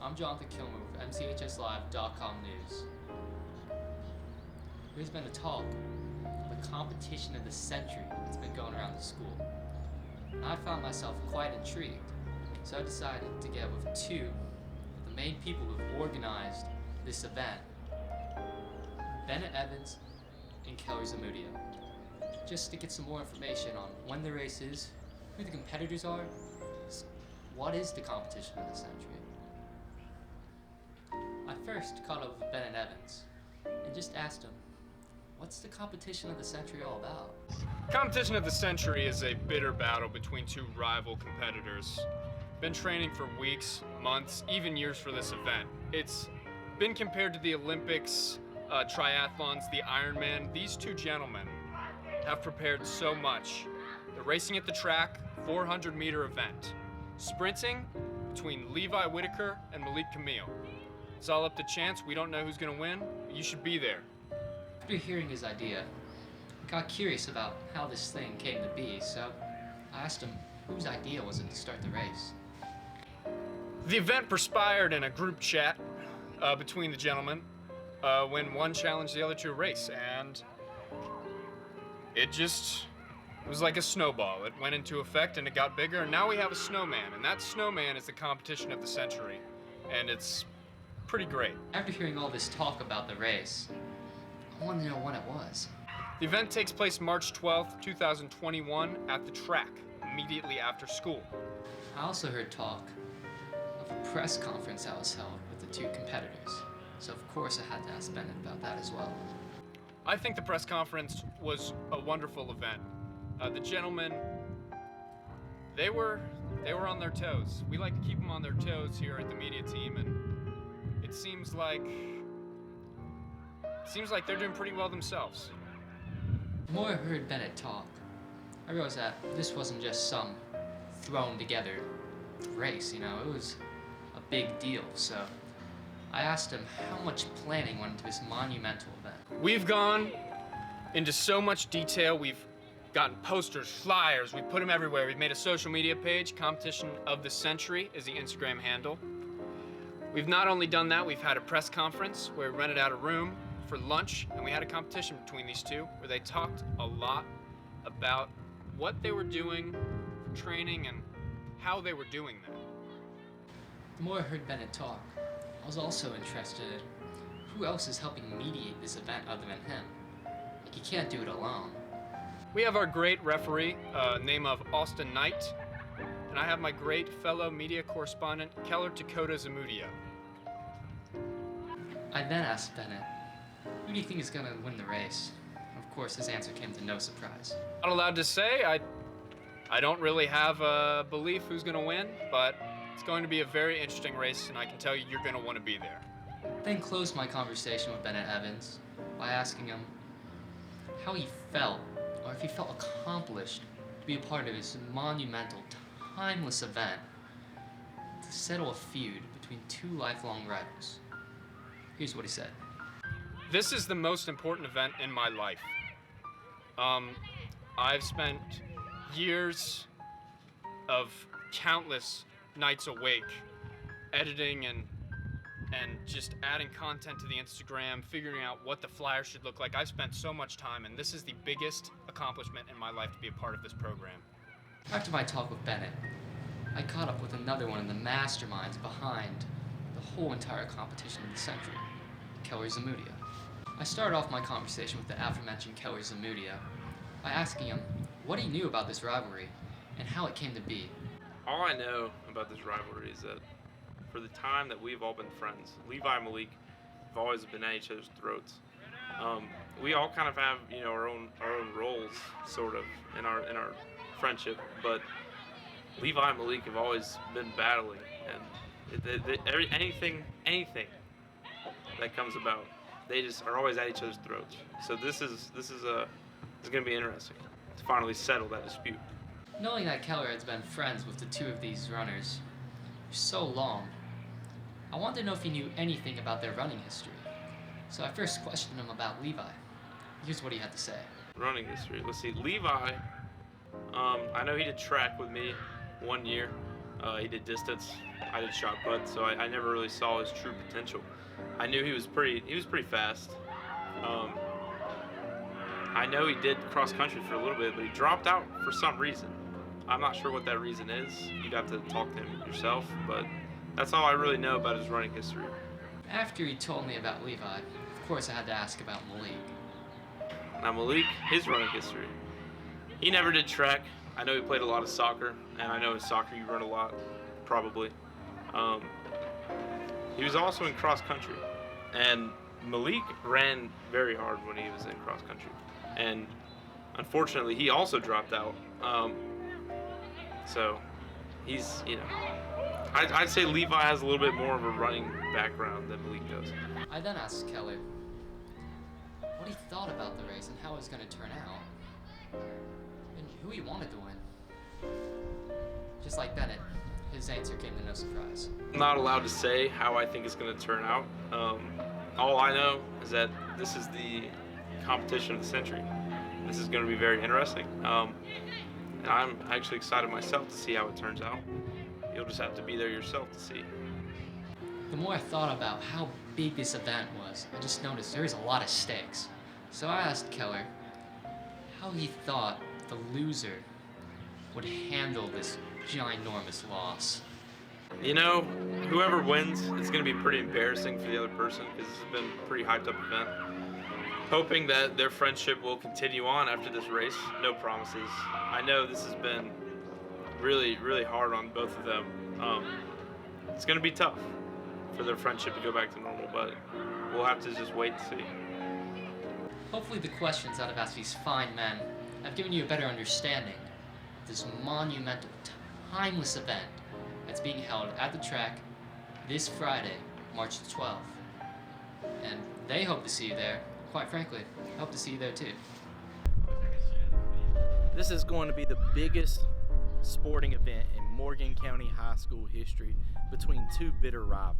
I'm Jonathan Kilmer with MCHSLive.com News. There's been a talk of the competition of the century that's been going around the school. And I found myself quite intrigued, so I decided to get with two of the main people who've organized this event, Bennett Evans and Kelly Zamudio, just to get some more information on when the race is, who the competitors are, what is the competition of the century. I first caught up with Bennett Evans and just asked him, what's the competition of the century all about? Competition of the century is a bitter battle between two rival competitors. Been training for weeks, months, even years for this event. It's been compared to the Olympics, triathlons, the Ironman. These two gentlemen have prepared so much. They're racing at the track, 400-meter event. Sprinting between Levi Whitaker and Malik Camille. It's all up to chance. We don't know who's gonna win. You should be there. After hearing his idea, I got curious about how this thing came to be, so I asked him whose idea was it to start the race. The event perspired in a group chat between the gentlemen when one challenged the other to a race, and it was like a snowball. It went into effect and it got bigger, and now we have a snowman, and that snowman is the competition of the century, and it's pretty great. After hearing all this talk about the race, I wanted to know when it was. The event takes place March 12th, 2021 at the track, immediately after school. I also heard talk of a press conference that was held with the two competitors, so of course I had to ask Bennett about that as well. I think the press conference was a wonderful event. The gentlemen, they were on their toes. We like to keep them on their toes here at the media team, and it seems like they're doing pretty well themselves. The more I heard Bennett talk, I realized that this wasn't just some thrown together race, it was a big deal. So I asked him how much planning went into this monumental event. We've gone into so much detail. We've gotten posters, flyers, we put them everywhere. We've made a social media page. Competition of the Century is the Instagram handle. We've not only done that, we've had a press conference where we rented out a room for lunch, and we had a competition between these two where they talked a lot about what they were doing for training and how they were doing that. The more I heard Bennett talk, I was also interested in who else is helping mediate this event other than him. He can't do it alone. We have our great referee, name of Austin Knight, and I have my great fellow media correspondent, Keller Dakota Zamudio. I then asked Bennett, who do you think is going to win the race? Of course, his answer came to no surprise. Not allowed to say. I don't really have a belief who's going to win, but it's going to be a very interesting race, and I can tell you you're going to want to be there. Then closed my conversation with Bennett Evans by asking him how he felt, or if he felt accomplished to be a part of this monumental, timeless event to settle a feud between two lifelong rivals. Here's what he said. This is the most important event in my life. I've spent years of countless nights awake editing and just adding content to the Instagram, figuring out what the flyer should look like. I've spent so much time, and this is the biggest accomplishment in my life to be a part of this program. After my talk with Bennett, I caught up with another one of the masterminds behind the whole entire competition of the century, Kelly Zamudio. I started off my conversation with the aforementioned Kelly Zamudio by asking him what he knew about this rivalry and how it came to be. All I know about this rivalry is that for the time that we've all been friends, Levi and Malik have always been at each other's throats. We all kind of have, our own roles, sort of, in our friendship. But Levi and Malik have always been battling, and anything that comes about, they just are always at each other's throats. So this is going to be interesting to finally settle that dispute. Knowing that Keller has been friends with the two of these runners for so long, I wanted to know if he knew anything about their running history. So I first questioned him about Levi. Here's what he had to say. Running history. Let's see. Levi, I know he did track with me one year. He did distance, I did shot put, so I never really saw his true potential. I knew he was pretty fast. I know he did cross country for a little bit, but he dropped out for some reason. I'm not sure what that reason is. You'd have to talk to him yourself, but that's all I really know about his running history. After he told me about Levi, of course I had to ask about Malik. Now Malik, his running history. He never did track. I know he played a lot of soccer, and I know in soccer you run a lot, probably. He was also in cross country, and Malik ran very hard when he was in cross country, and unfortunately he also dropped out. So he's, I'd say Levi has a little bit more of a running background than Malik does. I then asked Keller what he thought about the race and how it was going to turn out, and who he wanted to win. Just like Bennett, his answer came to no surprise. I'm not allowed to say how I think it's going to turn out. All I know is that this is the competition of the century. This is going to be very interesting. And I'm actually excited myself to see how it turns out. You'll just have to be there yourself to see. The more I thought about how big this event was, I just noticed there was a lot of stakes. So I asked Keller how he thought the loser would handle this ginormous loss. Whoever wins, it's going to be pretty embarrassing for the other person because this has been a pretty hyped up event. Hoping that their friendship will continue on after this race. No promises. I know this has been really, really hard on both of them. It's going to be tough for their friendship to go back to normal, but we'll have to just wait and see. Hopefully the questions that I've asked these fine men have given you a better understanding of this monumental, timeless event that's being held at the track this Friday, March the 12th. And they hope to see you there. Quite frankly, I hope to see you there too. This is going to be the biggest sporting event in Morgan County High School history between two bitter rivals.